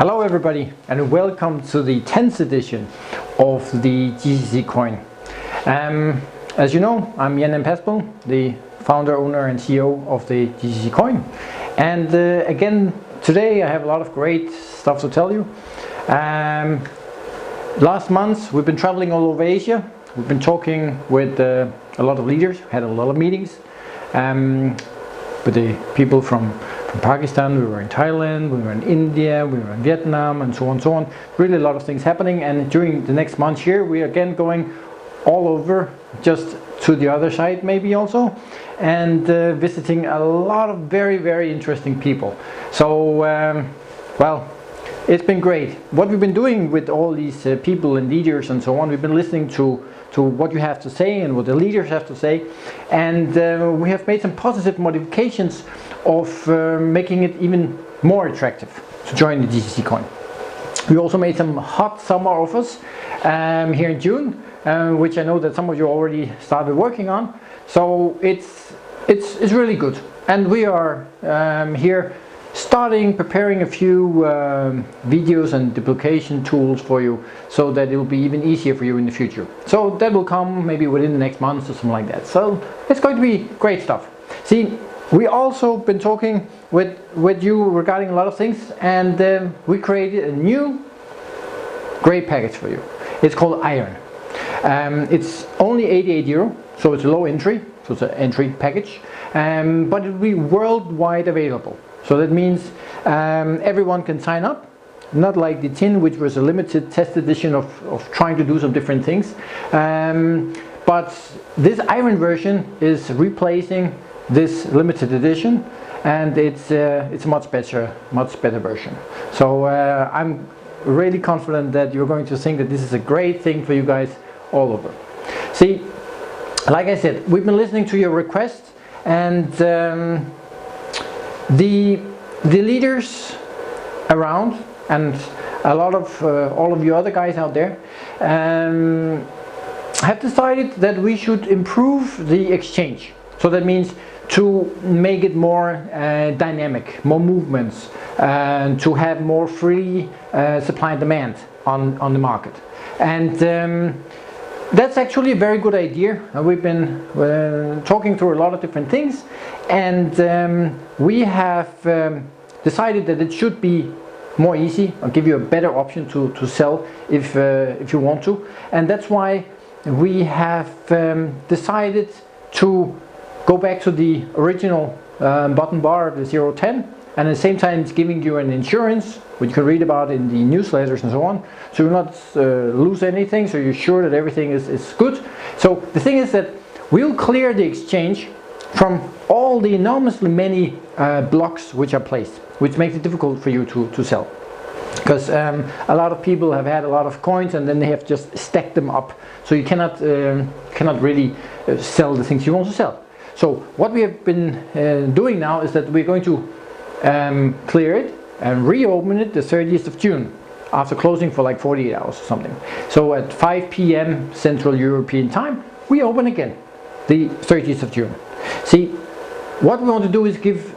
Hello everybody and welcome to the 10th edition of the GCC coin. As you know, I'm Jan Paspel, the founder, owner and CEO of the GCC coin. And again, today I have a lot of great stuff to tell you. Last month we've been traveling all over Asia. We've been talking with a lot of leaders, had a lot of meetings with the people from Pakistan. We were in Thailand, we were in India, we were in Vietnam, and so on and so on. Really a lot of things happening, and during the next month here we are again going all over, just to the other side maybe also, and visiting a lot of very interesting people. So well, it's been great. What we've been doing with all these people and leaders and so on, we've been listening to what you have to say and what the leaders have to say, and we have made some positive modifications of making it even more attractive to join the GCC coin. We also made some hot summer offers here in June, which I know that some of you already started working on. So it's really good, and we are here preparing a few videos and duplication tools for you, so that it will be even easier for you in the future. So that will come maybe within the next month or something like that. So it's going to be great stuff. See, we also been talking with you regarding a lot of things, and we created a new great package for you. It's called Iron. It's only 88 euro, so it's a low entry, so it's an entry package, but it will be worldwide available. So that means everyone can sign up, not like the tin, which was a limited test edition of trying to do some different things. But this Iron version is replacing this limited edition, and it's a much better version. So I'm really confident that you're going to think that this is a great thing for you guys all over. See, like I said, we've been listening to your requests, and the leaders around and a lot of all of you other guys out there have decided that we should improve the exchange. So that means to make it more dynamic, more movements, and to have more free supply and demand on the market. And that's actually a very good idea. We've been talking through a lot of different things, and we have decided that it should be more easy. I'll give you a better option to sell if you want to, and that's why we have decided to go back to the original button bar, the 010, and at the same time it's giving you an insurance, which you can read about in the newsletters and so on, so you'll not lose anything, so you're sure that everything is good. So the thing is that we'll clear the exchange from all the enormously many blocks which are placed, which makes it difficult for you to sell. Because a lot of people have had a lot of coins and then they have just stacked them up, so you cannot really sell the things you want to sell. So what we have been doing now is that we're going to clear it and reopen it the 30th of June after closing for like 48 hours or something. So at 5 p.m. Central European time we open again the 30th of June. See, what we want to do is give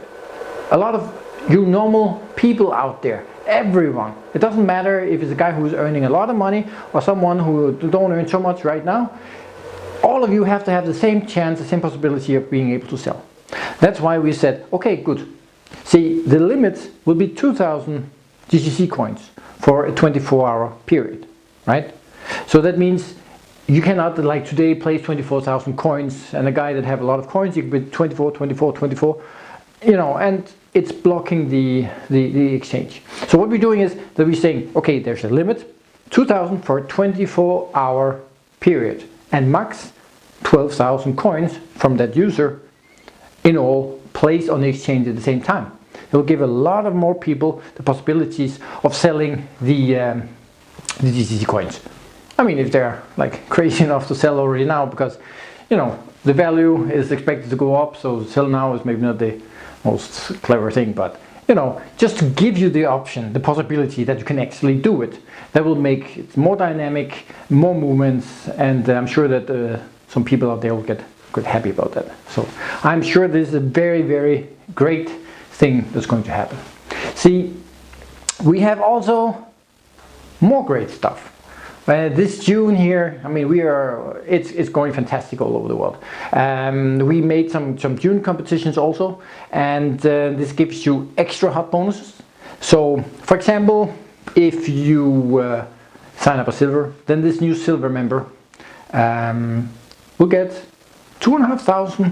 a lot of you normal people out there, everyone, it doesn't matter if it's a guy who's earning a lot of money or someone who don't earn so much right now, all of you have to have the same chance, the same possibility of being able to sell. That's why we said, okay, good. See, the limit will be 2,000 GCC coins for a 24-hour period, right? So that means you cannot, like today, place 24,000 coins, and a guy that have a lot of coins, you can put 24, 24, 24, you know, and it's blocking the exchange. So what we're doing is that we're saying, okay, there's a limit, 2,000 for a 24-hour period, and max 12,000 coins from that user in all placed on the exchange at the same time. It will give a lot of more people the possibilities of selling the GCC coins. I mean, if they're like crazy enough to sell already now, because you know the value is expected to go up, so sell now is maybe not the most clever thing, but you know, just to give you the option, the possibility that you can actually do it. That will make it more dynamic, more movements, and I'm sure that some people out there will get happy about that. So I'm sure this is a very great thing that's going to happen. See, We have also more great stuff. This June here, I mean, it's going fantastic all over the world. We made some June competitions also, and this gives you extra hot bonuses. So, for example, if you sign up a silver, then this new silver member will get 2,500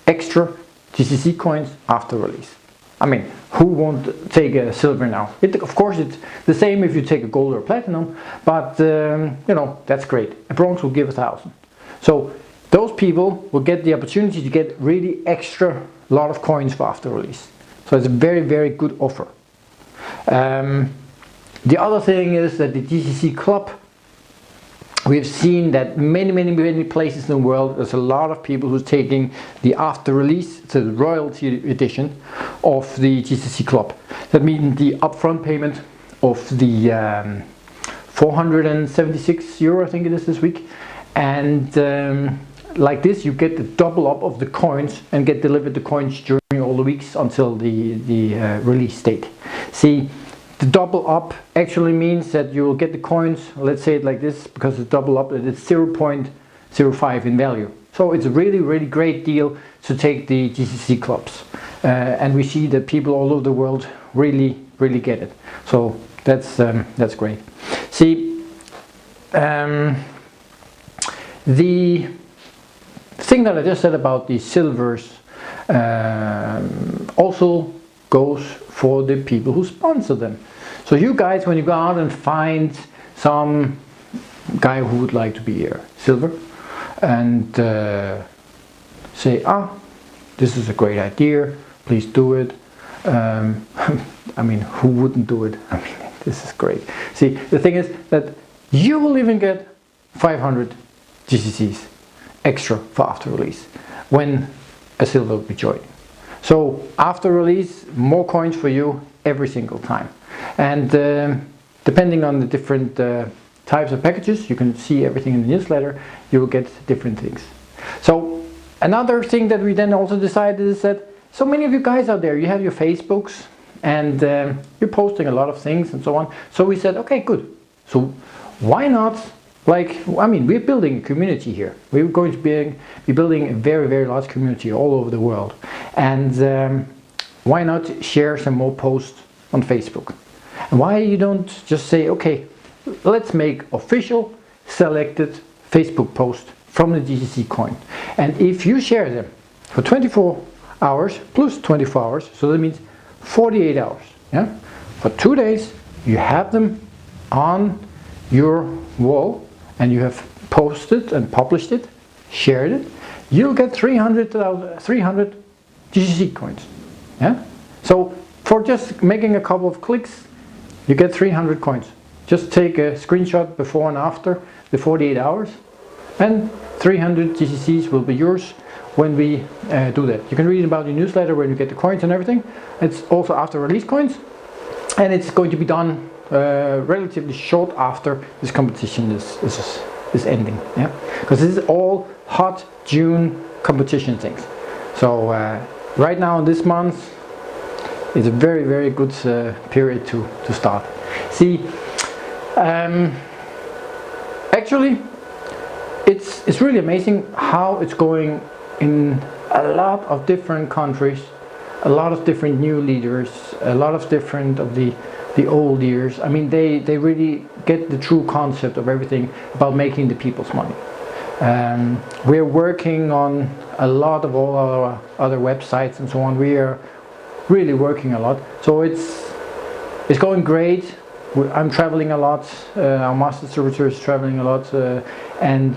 extra GCC coins after release. I mean, who won't take a silver now? Of course, it's the same if you take a gold or platinum, but you know, that's great. A bronze will give 1,000. So those people will get the opportunity to get really extra lot of coins for after release. So it's a very, very good offer. The other thing is that the GCC Club, we've seen that many places in the world, there's a lot of people who's taking the after release, so the royalty edition of the GCC Club. That means the upfront payment of the 476 euro, I think it is this week, and like this you get the double up of the coins and get delivered the coins during all the weeks until the release date. See, the double up actually means that you will get the coins, let's say it like this, because it's double up, it's 0.05 in value. So it's a really great deal to take the GCC clubs. And we see that people all over the world really get it. So that's great. See, the thing that I just said about the silvers also goes for the people who sponsor them. So you guys, when you go out and find some guy who would like to be a silver and say, this is a great idea, please do it. I mean, who wouldn't do it? I mean, this is great. See, the thing is that you will even get 500 GCCs extra for after release when a silver will be joining. So after release, more coins for you every single time. And depending on the different types of packages, you can see everything in the newsletter, you will get different things. So another thing that we then also decided is that so many of you guys out there, you have your Facebooks and you're posting a lot of things and so on. So we said, okay, good. So why not, we're building a community here. We're going to be building a very large community all over the world. And why not share some more posts on Facebook? And why you don't just say, okay, let's make official selected Facebook posts from the GCC coin. And if you share them for 24 hours plus 24 hours, so that means 48 hours. Yeah? For 2 days, you have them on your wall and you have posted and published it, shared it, you'll get 300 GCC coins. Yeah? So for just making a couple of clicks, you get 300 coins. Just take a screenshot before and after the 48 hours and 300 GCCs will be yours when we do that. You can read about the newsletter when you get the coins and everything. It's also after release coins, and it's going to be done relatively short after this competition is ending. Yeah, because this is all hot June competition things. So right now in this month, it's a very good period to start. See, actually, it's really amazing how it's going in a lot of different countries, a lot of different new leaders, a lot of different of the old leaders. I mean, they really get the true concept of everything about making the people's money. We're working on a lot of all our other websites and so on. We are really working a lot. So it's going great. I'm traveling a lot. Our master servitor is traveling a lot, and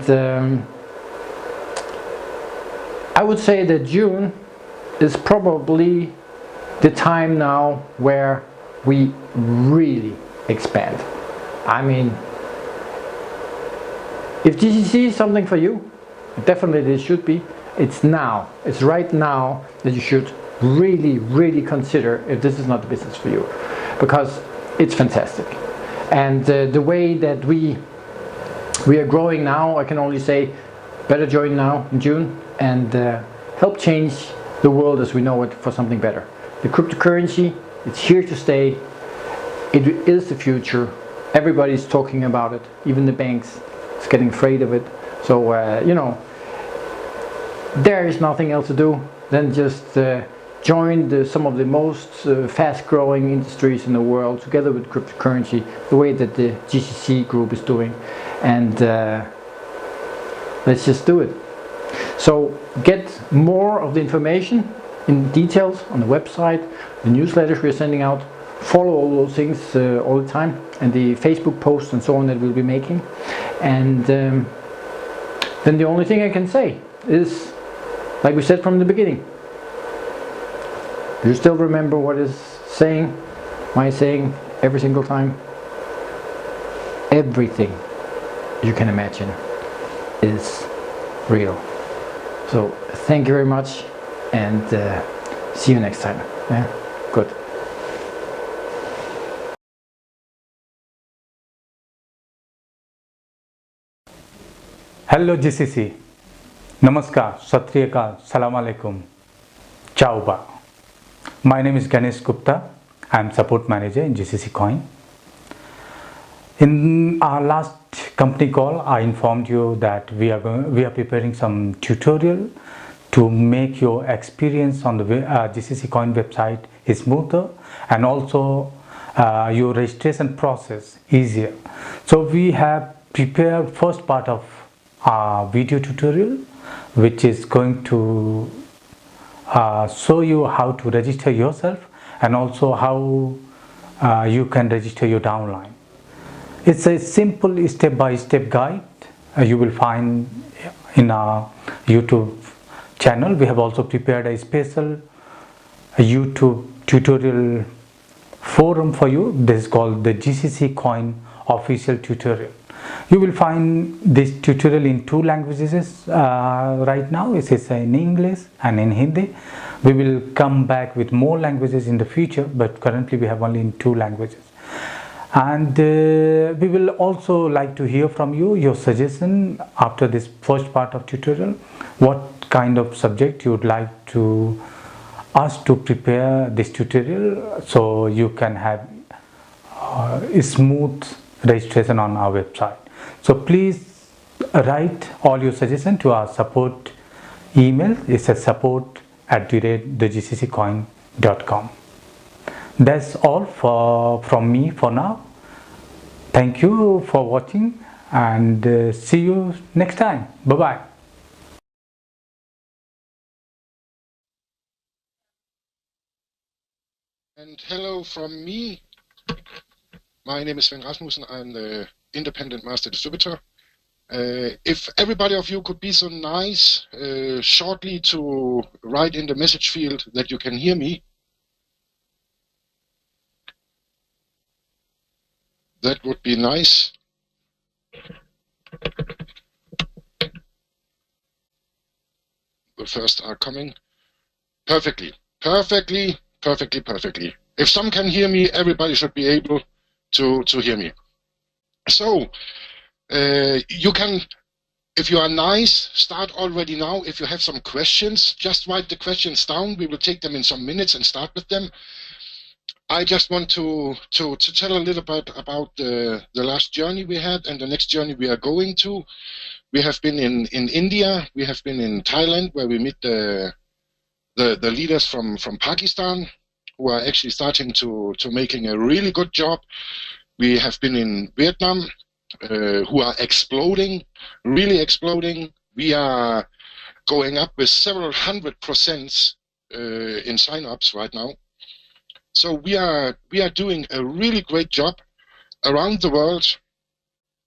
I would say that June is probably the time now where we really expand. I mean, if GCC is something for you, definitely it should be. It's now. It's right now that you should really consider if this is not the business for you, because it's fantastic. And the way that we are growing now, I can only say better join now in June and help change the world as we know it for something better. The cryptocurrency, it's here to stay. It is the future. Everybody's talking about it. Even the banks is getting afraid of it. So there is nothing else to do than just join some of the most fast-growing industries in the world together with cryptocurrency, the way that the GCC group is doing, and let's just do it. So get more of the information in details on the website, the newsletters we're sending out. Follow all those things all the time, and the Facebook posts and so on that we'll be making. And then the only thing I can say is, like we said from the beginning, do you still remember what is saying, my saying every single time? Everything you can imagine is real. So thank you very much, and see you next time. Yeah, good. Hello GCC, Namaskar, Sat Sri Akal, Salam Alaikum, Ciao Ba. My name is Ganesh Gupta. I am support manager in GCC Coin. In our last company call, I informed you that we are preparing some tutorial to make your experience on the GCC Coin website smoother, and also your registration process easier. So we have prepared first part of our video tutorial, which is going to show you how to register yourself, and also how you can register your downline. It's a simple step-by-step guide you will find in our YouTube channel. We have also prepared a special YouTube tutorial forum for you. This is called the GCC Coin official tutorial. You will find this tutorial in 2 languages right now. It is in English and in Hindi. We will come back with more languages in the future, but currently we have only in 2 languages. And we will also like to hear from you, your suggestion after this first part of tutorial. What kind of subject you would like to us to prepare this tutorial, so you can have smooth registration on our website. So please write all your suggestions to our support email. It's a support@thegcccoin.com. That's all from me for now. Thank you for watching, and see you next time. Bye bye. And hello from me. My name is Sven Rasmussen. I'm the independent master distributor. If everybody of you could be so nice shortly to write in the message field that you can hear me, that would be nice. The first are coming. Perfectly. If some can hear me, everybody should be able to hear me. So you can, if you are nice, start already now. If you have some questions, just write the questions down. We will take them in some minutes and start with them. I just want to tell a little bit about the last journey we had and the next journey we are going to. We have been in India. We have been in Thailand, where we meet the leaders from Pakistan, who are actually starting to making a really good job. We have been in Vietnam, who are exploding, really exploding. We are going up with several 100% in sign-ups right now. So we are doing a really great job around the world.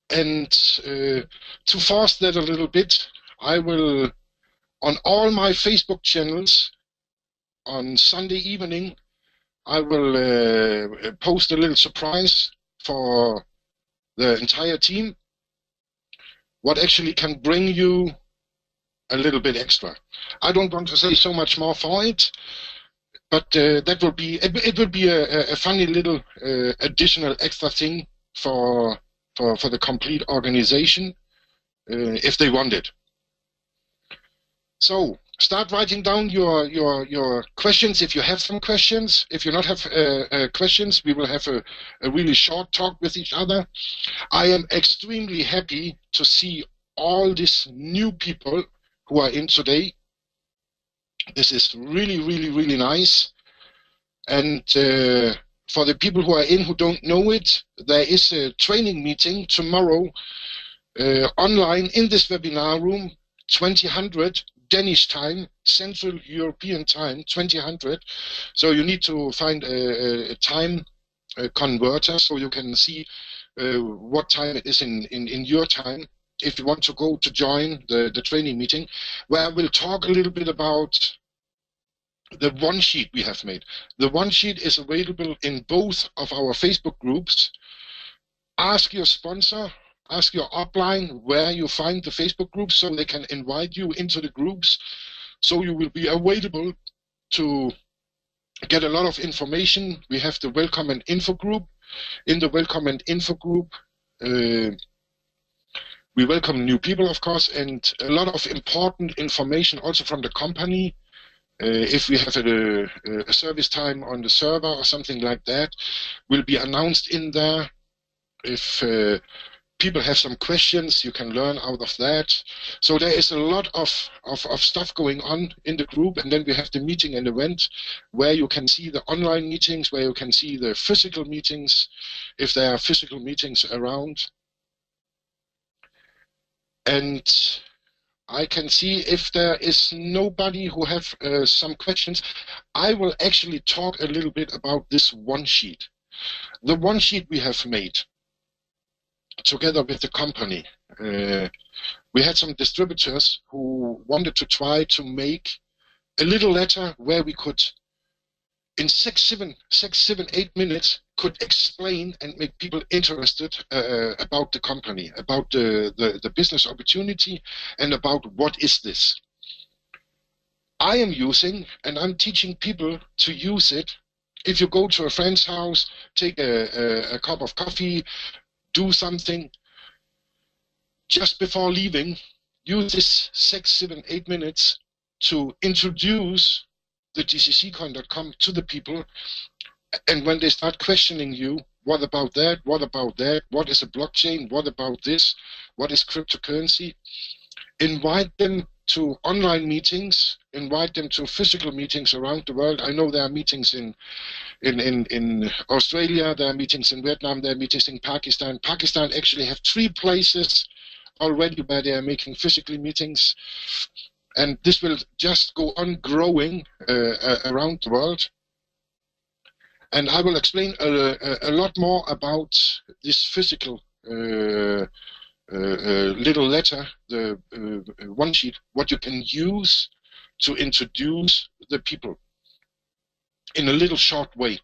And to force that a little bit, I will, on all my Facebook channels, on Sunday evening, I will post a little surprise for the entire team, what actually can bring you a little bit extra. I don't want to say so much more for it, but that will be it will be a funny little additional extra thing for the complete organization if they want it. So Start writing down your questions if you have some questions. If you not have questions, we will have a really short talk with each other. I am extremely happy to see all these new people who are in today. This is really, really, really nice. And for the people who are in who don't know it, there is a training meeting tomorrow online in this webinar room, 2000 Danish time, Central European time, 2000. So you need to find a time converter so you can see what time it is in your time if you want to go to join the training meeting, where I will talk a little bit about the one sheet we have made. The one sheet is available in both of our Facebook groups. Ask your sponsor, ask your upline where you find the Facebook groups so they can invite you into the groups, so you will be available to get a lot of information. We have the Welcome and Info group. In the Welcome and Info group, we welcome new people, of course, and a lot of important information also from the company. If we have a service time on the server or something like that, will be announced in there. If people have some questions, you can learn out of that. So there is a lot of stuff going on in the group, and then we have the meeting and event where you can see the online meetings, where you can see the physical meetings, if there are physical meetings around. And I can see if there is nobody who have some questions. I will actually talk a little bit about this one sheet. The one sheet we have made together with the company. We had some distributors who wanted to try to make a little letter where we could, in 8 minutes, could explain and make people interested about the company, about the business opportunity, and about what is this. I am using, and I'm teaching people to use it. If you go to a friend's house, take a cup of coffee, do something, just before leaving, use this 8 minutes to introduce the GCCcoin.com to the people. And when they start questioning you, what about that? What about that? What is a blockchain? What about this? What is cryptocurrency? Invite them to online meetings, invite them to physical meetings around the world. I know there are meetings in Australia, there are meetings in Vietnam, there are meetings in Pakistan. Pakistan actually have 3 places already where they are making physical meetings. And this will just go on growing around the world. And I will explain a lot more about this physical little letter, the one sheet, what you can use to introduce the people in a little short way.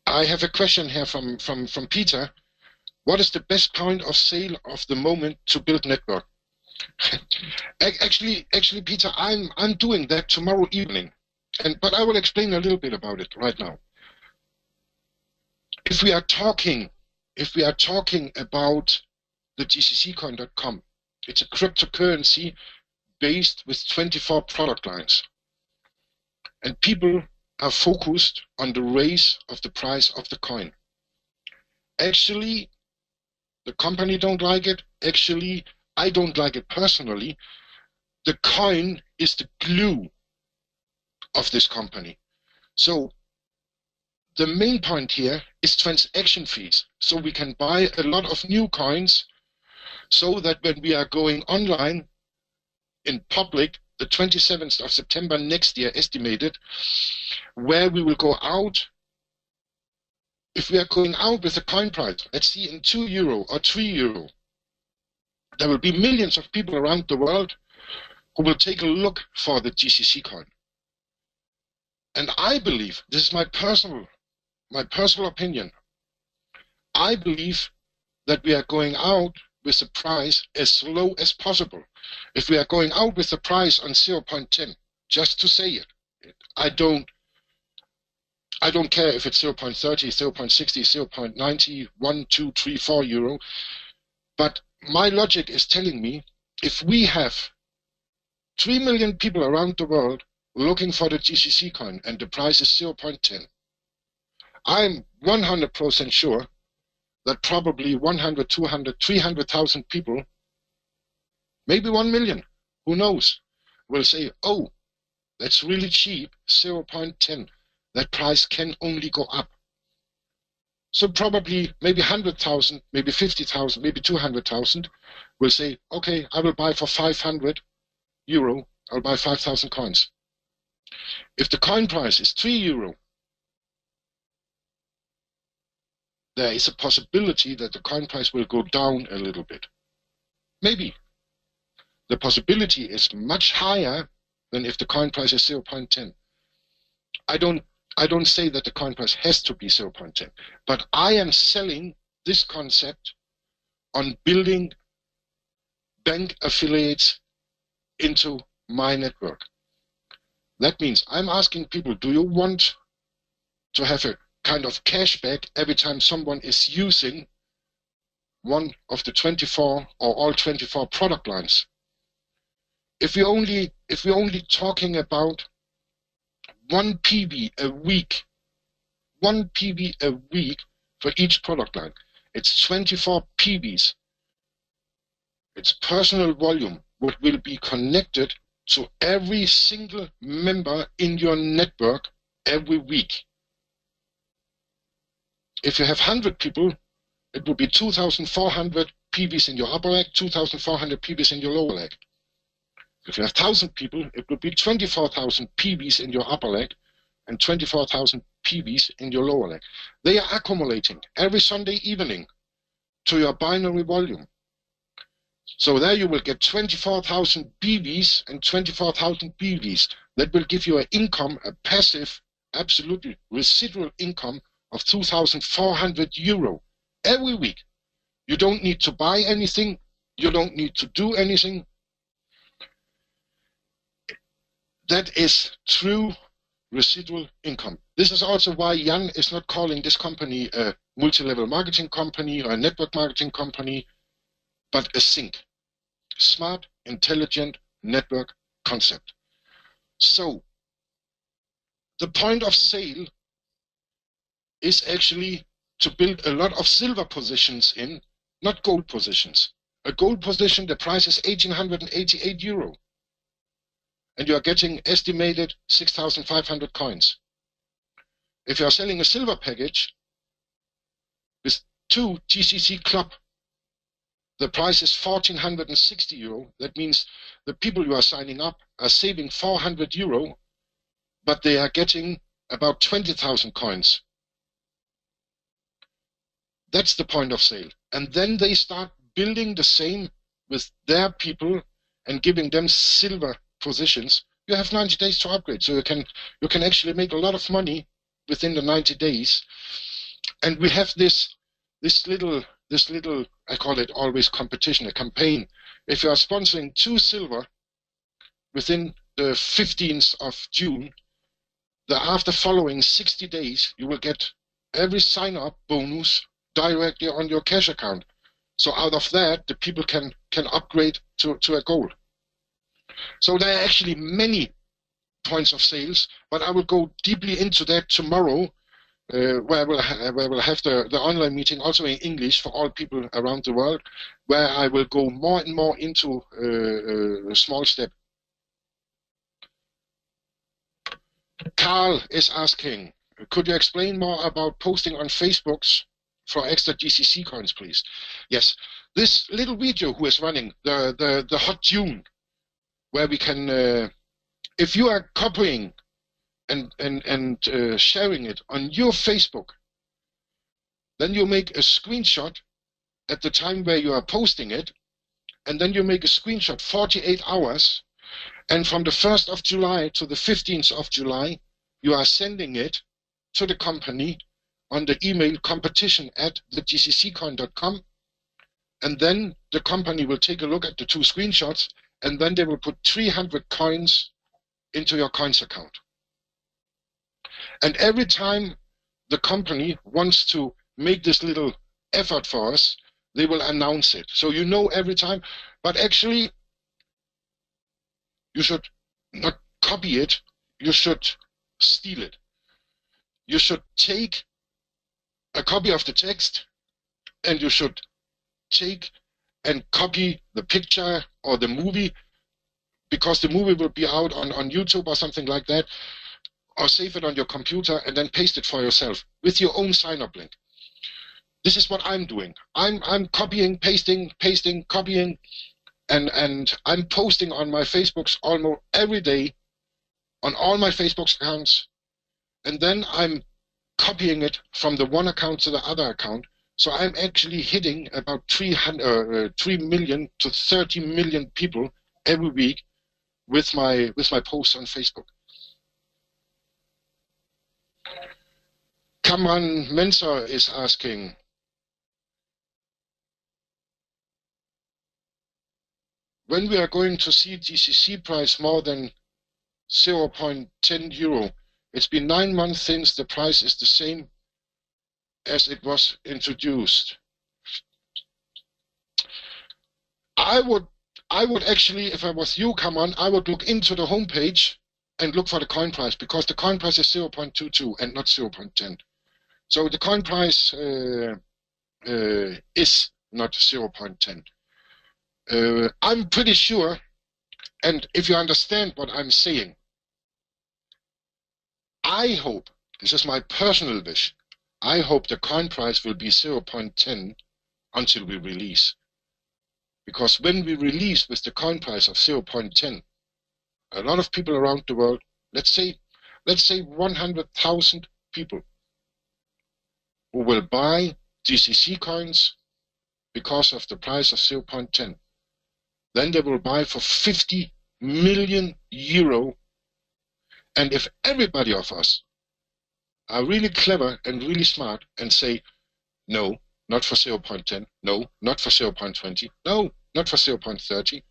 I have a question here from Peter. What is the best point of sale of the moment to build network? Actually, Peter, I'm doing that tomorrow evening, but I will explain a little bit about it right now. If we are talking about the GCCcoin.com, it's a cryptocurrency based with 24 product lines, and people are focused on the raise of the price of the coin. Actually, the company don't like it. Actually, I don't like it personally. The coin is the glue of this company. So the main point here is transaction fees. So we can buy a lot of new coins so that when we are going online in public, the 27th of September next year estimated, where we will go out. If we are going out with a coin price, let's see, in €2 or €3, there will be millions of people around the world who will take a look for the GCC coin. And I believe, this is my personal opinion, I believe that we are going out with the price as low as possible. If we are going out with the price on 0.10, just to say it, I don't care if it's 0.30, 0.60, 0.90, 1, 2, 3, 4 euro. But my logic is telling me, if we have 3 million people around the world looking for the GCC coin and the price is 0.10, I'm 100% sure that probably 100, 200, 300,000 people, maybe 1 million, who knows, will say, oh, that's really cheap, 0.10. That price can only go up. So probably maybe 100,000, maybe 50,000, maybe 200,000 will say, okay, I will buy for 500 euro, I'll buy 5,000 coins. If the coin price is 3 euro, there is a possibility that the coin price will go down a little bit. Maybe. The possibility is much higher than if the coin price is 0.10. I don't say that the coin price has to be 0.10, but I am selling this concept on building bank affiliates into my network. That means I'm asking people, do you want to have a kind of cashback every time someone is using one of the 24 or all 24 product lines? If we're only talking about 1 PV a week, 1 PV a week for each product line, it's 24 PVs. It's personal volume, what will be connected to every single member in your network every week. If you have 100 people, it will be 2,400 PVs in your upper leg, 2,400 PVs in your lower leg. If you have 1,000 people, it will be 24,000 PVs in your upper leg and 24,000 PVs in your lower leg. They are accumulating every Sunday evening to your binary volume. So there you will get 24,000 BVs and 24,000 BVs. That will give you an income, a passive, absolutely residual income of 2,400 euro every week. You don't need to buy anything. You don't need to do anything. That is true residual income. This is also why Jan is not calling this company a multi-level marketing company or a network marketing company, but a SYNC, smart, intelligent network concept. So the point of sale is actually to build a lot of silver positions in, not gold positions. A gold position, the price is 1,888 euro. And you are getting estimated 6,500 coins. If you are selling a silver package with 2 GCC Club, the price is 1,460 euro. That means the people you are signing up are saving 400 euro, but they are getting about 20,000 coins. That's the point of sale. And then they start building the same with their people and giving them silver positions. You have 90 days to upgrade, so you can actually make a lot of money within the 90 days. And we have this little, I call it always competition, a campaign. If you are sponsoring 2 silver within the 15th of June, after following 60 days, you will get every sign-up bonus directly on your cash account. So out of that, the people can upgrade to a gold. So there are actually many points of sales, but I will go deeply into that tomorrow, where I will have the online meeting also in English for all people around the world, where I will go more and more into a small step. Carl is asking, could you explain more about posting on Facebooks for extra GCC coins, please? Yes, this little video who is running, the hot June, where we can, if you are copying and sharing it on your Facebook, then you make a screenshot at the time where you are posting it, and then you make a screenshot 48 hours, and from the 1st of July to the 15th of July, you are sending it to the company on the email competition@thegcccoin.com, and then the company will take a look at the 2 screenshots, and then they will put 300 coins into your coins account. And every time the company wants to make this little effort for us, they will announce it. So you know every time, but actually you should not copy it, you should steal it. You should take a copy of the text and you should take and copy the picture or the movie, because the movie will be out on YouTube or something like that, or save it on your computer and then paste it for yourself with your own sign-up link. This is what I'm doing. I'm copying, pasting, copying, and I'm posting on my Facebooks almost every day on all my Facebook accounts, and then I'm copying it from the one account to the other account. So I'm actually hitting about 3 million to 30 million people every week with my posts on Facebook. Kamran Mensah is asking, when we are going to see GCC price more than 0.10 euro? It's been 9 months since the price is the same as it was introduced. I would actually, if I was you, Kamran, I would look into the homepage and look for the coin price, because the coin price is 0.22 and not 0.10. So the coin price is not 0.10. I'm pretty sure, and if you understand what I'm saying, I hope, this is my personal wish, I hope the coin price will be 0.10 until we release. Because when we release with the coin price of 0.10, a lot of people around the world, let's say 100,000 people who will buy GCC coins because of the price of 0.10, then they will buy for 50 million euro. And if everybody of us are really clever and really smart and say, no, not for 0.10, no, not for 0.20, no, not for 0.30,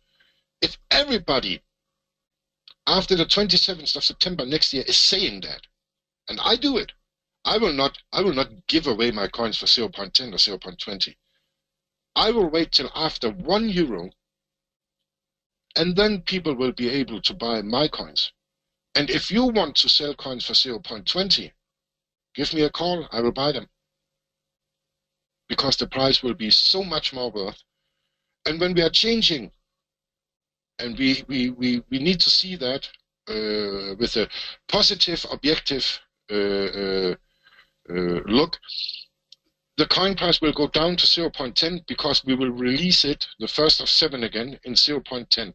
if everybody after the 27th of September next year is saying that, and I do it, I will not give away my coins for 0.10 or 0.20. I will wait till after 1 euro, and then people will be able to buy my coins. And if you want to sell coins for 0.20, give me a call, I will buy them. Because the price will be so much more worth. And when we are changing, and we need to see that with a positive, objective look, the coin price will go down to 0.10 because we will release it the 1st of 7 again in 0.10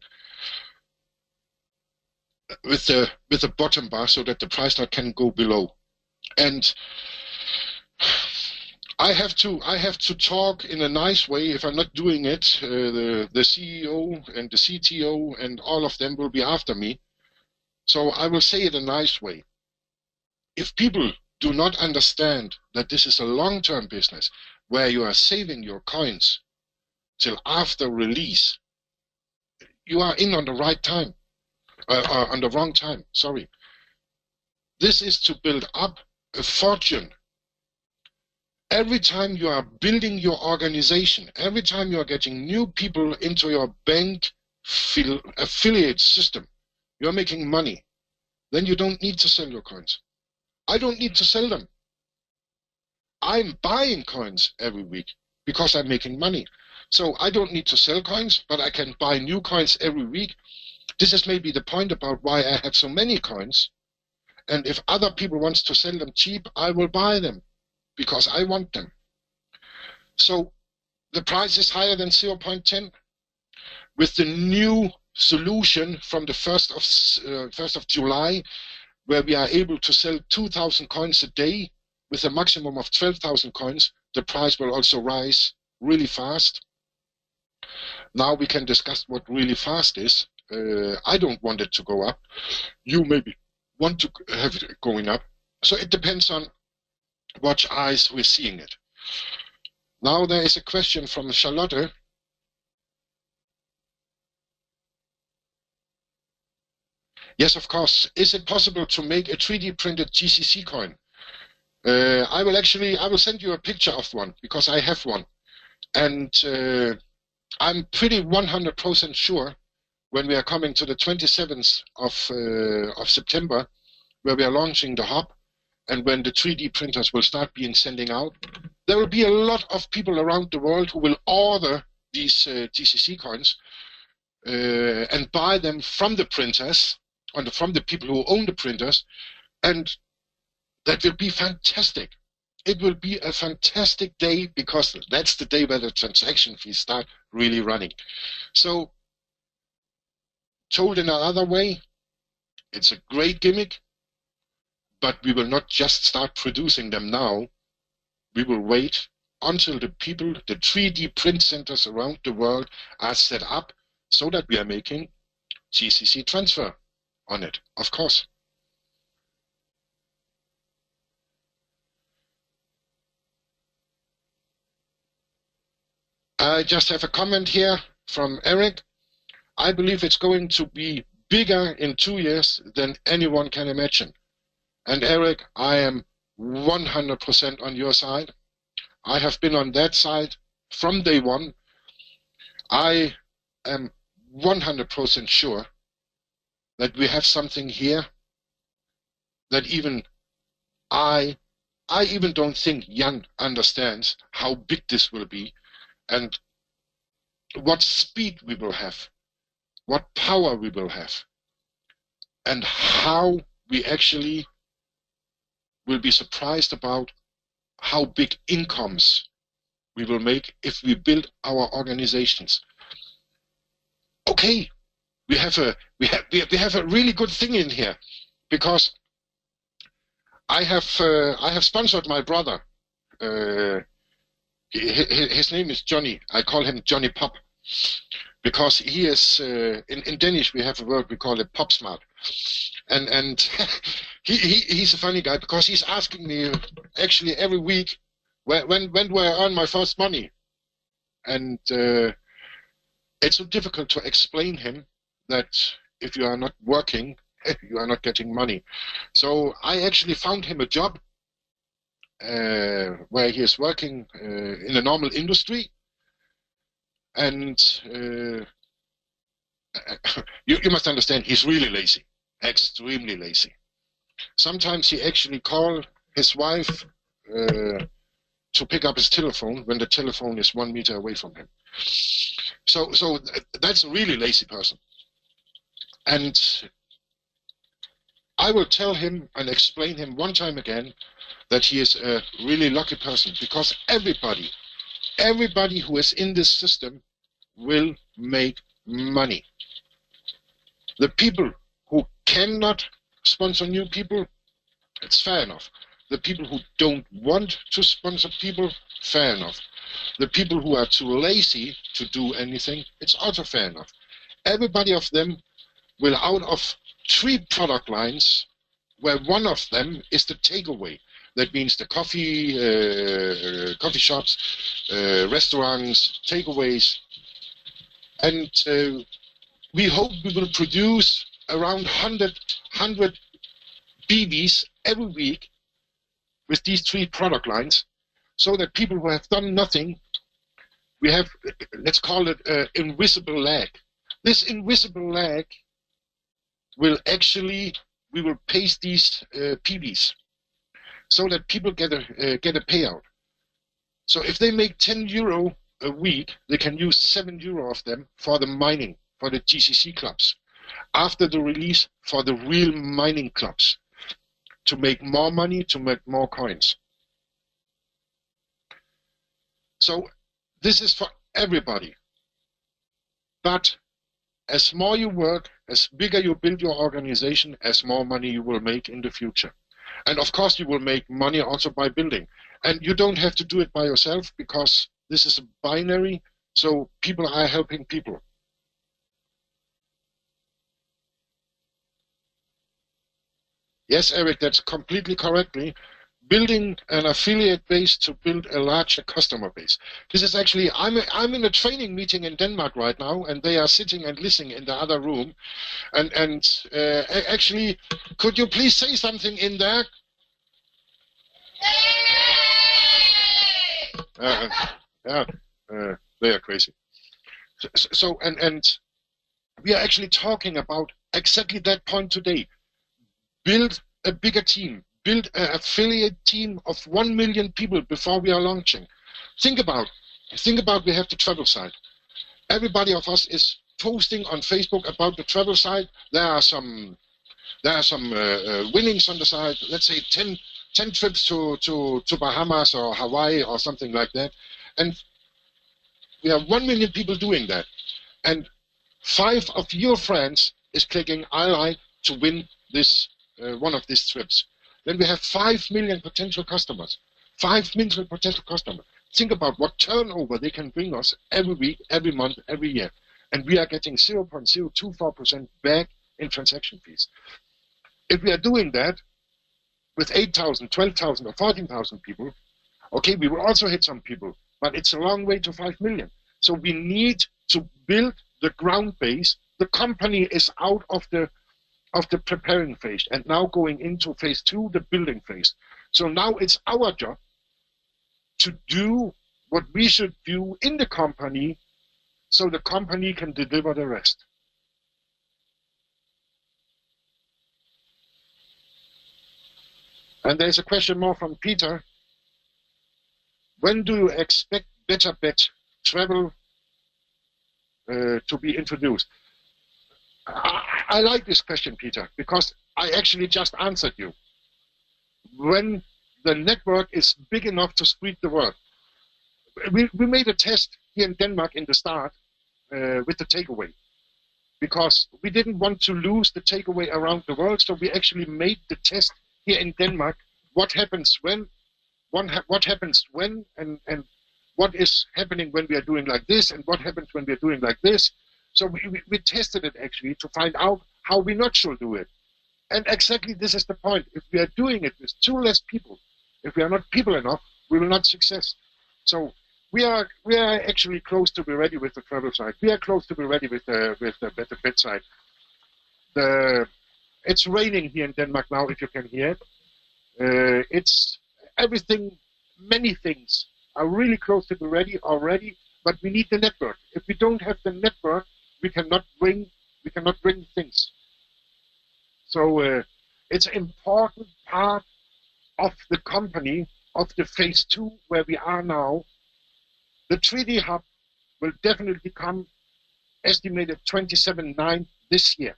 with the bottom bar, so that the price not can go below. And I have to talk in a nice way. If I'm not doing it, the CEO and the CTO and all of them will be after me. So I will say it a nice way. If people do not understand that this is a long-term business where you are saving your coins till after release, you are in on the right time, on the wrong time, sorry. This is to build up a fortune. Every time you are building your organization, every time you are getting new people into your bank affiliate system, you're making money. Then you don't need to sell your coins. I don't need to sell them. I'm buying coins every week because I'm making money. So I don't need to sell coins, but I can buy new coins every week. This is maybe the point about why I have so many coins. And if other people want to sell them cheap, I will buy them because I want them. So the price is higher than 0.10. With the new solution from the 1st of July, where we are able to sell 2,000 coins a day with a maximum of 12,000 coins, the price will also rise really fast. Now we can discuss what really fast is. I don't want it to go up. You maybe want to have it going up. So it depends on what eyes we're seeing it. Now there is a question from Charlotte. Yes, of course. Is it possible to make a 3D printed GCC coin? I will send you a picture of one because I have one. And I'm pretty 100% sure when we are coming to the 27th of September, where we are launching the hub, and when the 3D printers will start being sending out, there will be a lot of people around the world who will order these GCC coins and buy them from the printers, from the people who own the printers, and that will be fantastic. It will be a fantastic day, because that's the day where the transaction fees start really running. So, told in another way, it's a great gimmick, but we will not just start producing them now. We will wait until the people, the 3D print centers around the world are set up, so that we are making GCC transfer on it, of course. I just have a comment here from Eric. I believe it's going to be bigger in 2 years than anyone can imagine. And Eric, I am 100% on your side. I have been on that side from day one. I am 100% sure that we have something here that even I even don't think Jan understands how big this will be, and what speed we will have, what power we will have, and how we actually will be surprised about how big incomes we will make if we build our organizations. Okay, we have a really good thing in here, because I have sponsored my brother. His name is Johnny. I call him Johnny Pop, because he is in Danish we have a word we call it pop smart, and he's a funny guy, because he's asking me actually every week when do I earn my first money, and it's so difficult to explain him that if you are not working, you are not getting money. So I actually found him a job where he is working in a normal industry, and you must understand, he's really lazy, extremely lazy. Sometimes he actually calls his wife to pick up his telephone when the telephone is 1 meter away from him. So that's a really lazy person. And I will tell him and explain him one time again that he is a really lucky person, because everybody who is in this system will make money. The people who cannot sponsor new people, it's fair enough. The people who don't want to sponsor people, fair enough. The people who are too lazy to do anything, it's also fair enough. Everybody of them will, out of 3 product lines, where one of them is the takeaway. That means the coffee shops, restaurants, takeaways. And we hope we will produce around 100 BVs every week with these 3 product lines, so that people who have done nothing, we have, let's call it invisible leg. This invisible leg will actually, we will paste these PVs, so that people get a payout. So if they make 10 euro a week, they can use 7 euro of them for the mining, for the GCC clubs. After the release, for the real mining clubs, to make more money, to make more coins. So this is for everybody. But as more you work, as bigger you build your organization, as more money you will make in the future. And of course you will make money also by building. And you don't have to do it by yourself, because this is a binary, so people are helping people. Yes, Eric, that's completely correctly. Building an affiliate base to build a larger customer base. This is actually, I'm in a training meeting in Denmark right now, and they are sitting and listening in the other room. And actually, could you please say something in there? Yeah. They are crazy. So and we are actually talking about exactly that point today. Build a bigger team. Build an affiliate team of 1 million people before we are launching. Think about we have the travel site. Everybody of us is posting on Facebook about the travel site. There are some winnings on the side. Let's say 10 trips to Bahamas or Hawaii or something like that. And we have 1 million people doing that. And 5 of your friends is clicking I like to win this one of these trips. Then we have 5 million potential customers. 5 million potential customers. Think about what turnover they can bring us every week, every month, every year. And we are getting 0.024% back in transaction fees. If we are doing that with 8,000, 12,000 or 14,000 people, okay, we will also hit some people, but it's a long way to 5 million. So we need to build the ground base. The company is out of the preparing phase and now going into phase 2, the building phase. So now it's our job to do what we should do in the company so the company can deliver the rest. And there's a question more from Peter. When do you expect Better Bet travel to be introduced? I like this question, Peter, because I actually just answered you. When the network is big enough to spread the word. We made a test here in Denmark in the start with the takeaway, because we didn't want to lose the takeaway around the world, so we actually made the test here in Denmark. What happens when, what happens when, and what is happening when we are doing like this, and what happens when we are doing like this. So we tested it actually to find out how we not should do it. And exactly this is the point. If we are doing it with 2 less people, if we are not people enough, we will not success. So we are actually close to be ready with the travel side. We are close to be ready with the Better Bet side. It's raining here in Denmark now, if you can hear it. It's everything, many things are really close to be ready already, but we need the network. If we don't have the network, we cannot bring things. So it's an important part of the company, of the phase 2 where we are now. The 3D hub will definitely come estimated 27.9 this year.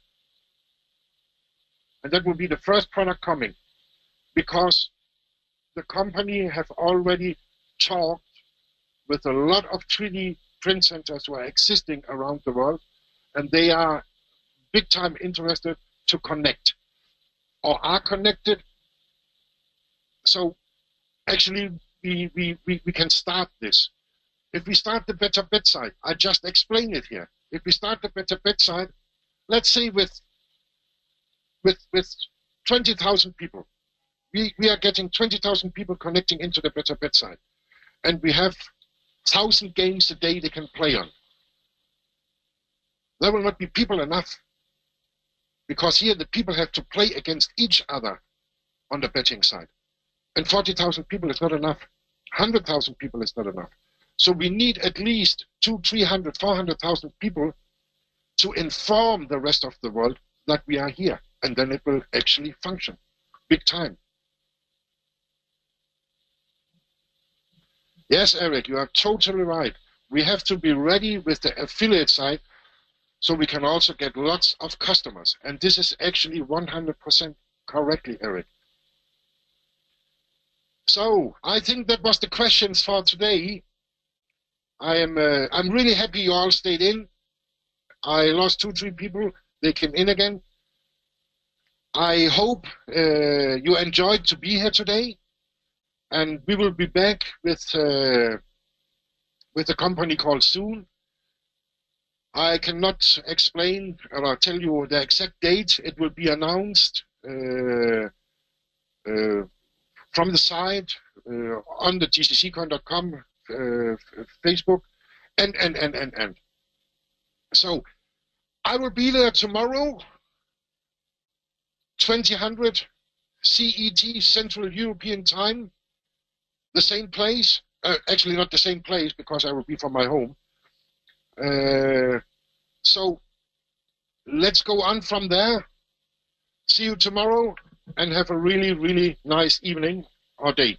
And that will be the first product coming, because the company have already talked with a lot of 3D print centers who are existing around the world, and they are big time interested to connect or are connected. So actually we can start this. If we start the Better Bet side, I just explained it here. If we start the Better Bet side, let's say with 20,000 people, we are getting 20,000 people connecting into the Better Bet side, and we have 1,000 games a day they can play on. There will not be people enough, because here the people have to play against each other on the betting side. And 40,000 people is not enough. 100,000 people is not enough. So we need at least 200, 300, 400,000 people to inform the rest of the world that we are here. And then it will actually function big time. Yes, Eric, you are totally right. We have to be ready with the affiliate side so we can also get lots of customers. And this is actually 100% correctly, Eric. So I think that was the questions for today. I'm really happy you all stayed in. I lost 2-3 people. They came in again. I hope you enjoyed to be here today, and we will be back with a company call soon. I cannot explain or tell you the exact date. It will be announced from the site on the gcccoin.com Facebook and. So I will be there tomorrow, 2000 CET, Central European Time, the same place. Actually, not the same place because I will be from my home. So let's go on from there. See you tomorrow and have a really, really nice evening or day.